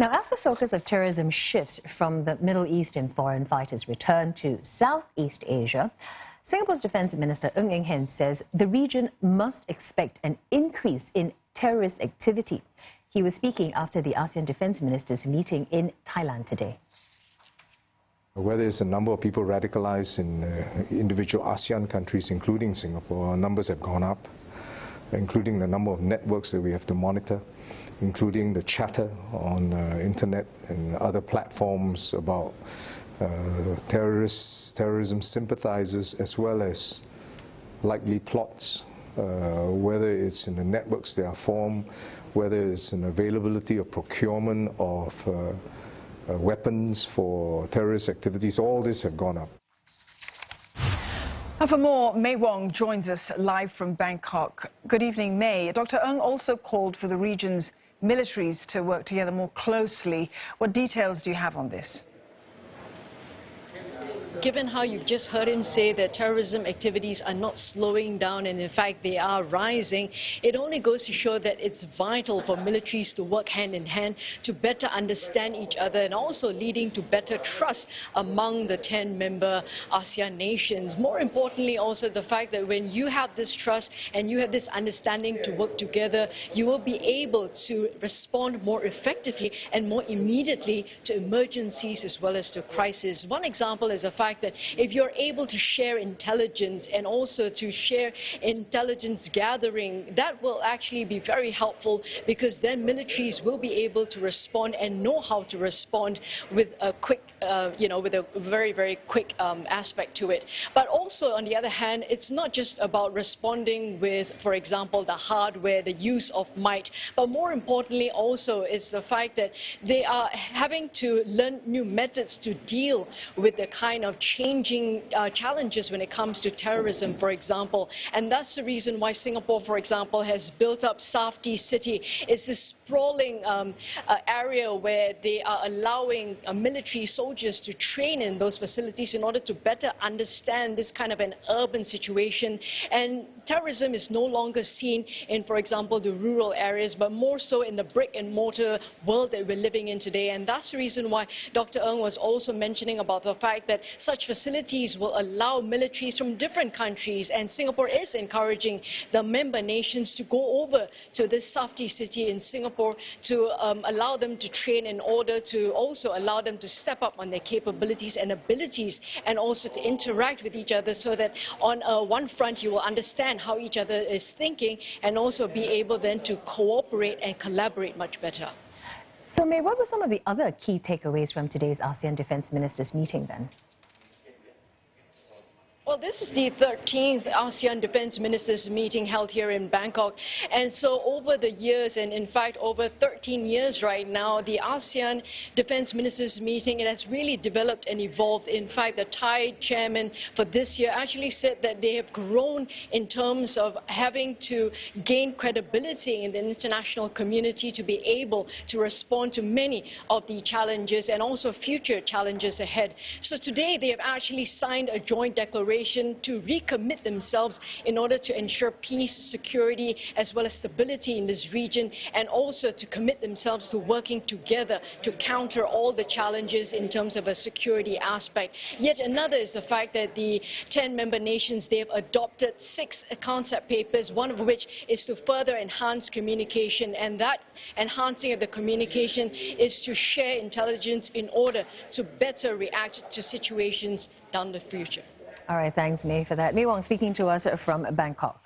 Now, as the focus of terrorism shifts from the Middle East and foreign fighters return to Southeast Asia, Singapore's Defence Minister Ng Eng Hen says the region must expect an increase in terrorist activity. He was speaking after the ASEAN Defence Ministers Meeting in Thailand today. Whether it's a number of people radicalized in individual ASEAN countries, including Singapore, our numbers have gone up, including the number of networks that we have to monitor, including the chatter on internet and other platforms about terrorism sympathizers, as well as likely plots, whether it's in the networks that are formed, whether it's an availability of procurement of weapons for terrorist activities. All this have gone up. And for more, May Wong joins us live from Bangkok. Good evening, May. Dr. Ng also called for the region's militaries to work together more closely. What details do you have on this? Given how you've just heard him say that terrorism activities are not slowing down and in fact they are rising, it only goes to show that it's vital for militaries to work hand in hand to better understand each other and also leading to better trust among the 10 member ASEAN nations. More importantly also the fact that when you have this trust and you have this understanding to work together, you will be able to respond more effectively and more immediately to emergencies as well as to crises. One example is the fact that if you're able to share intelligence and also to share intelligence gathering, that will actually be very helpful, because then militaries will be able to respond and know how to respond with a quick, with a very, very quick aspect to it. But also, on the other hand, it's not just about responding with, for example, the hardware, the use of might, but more importantly also is the fact that they are having to learn new methods to deal with the kind of changing challenges when it comes to terrorism, for example. And that's the reason why Singapore, for example, has built up Safety City. It's this sprawling area where they are allowing military soldiers to train in those facilities in order to better understand this kind of an urban situation. And terrorism is no longer seen in, for example, the rural areas, but more so in the brick and mortar world that we're living in today. And that's the reason why Dr. Ng was also mentioning about the fact that such facilities will allow militaries from different countries, and Singapore is encouraging the member nations to go over to this Safety City in Singapore to allow them to train, in order to also allow them to step up on their capabilities and abilities, and also to interact with each other, so that on one front you will understand how each other is thinking and also be able then to cooperate and collaborate much better. So, May, what were some of the other key takeaways from today's ASEAN Defence Ministers meeting then? Well, this is the 13th ASEAN Defence Ministers meeting held here in Bangkok. And so over the years, and in fact over 13 years right now, the ASEAN Defence Ministers meeting, it has really developed and evolved. In fact, the Thai chairman for this year actually said that they have grown in terms of having to gain credibility in the international community to be able to respond to many of the challenges and also future challenges ahead. So today they have actually signed a joint declaration to recommit themselves in order to ensure peace, security, as well as stability in this region, and also to commit themselves to working together to counter all the challenges in terms of a security aspect. Yet another is the fact that the 10 member nations, they have adopted 6 concept papers, one of which is to further enhance communication, and that enhancing of the communication is to share intelligence in order to better react to situations down the future. All right, thanks, May, for that. May Wong speaking to us from Bangkok.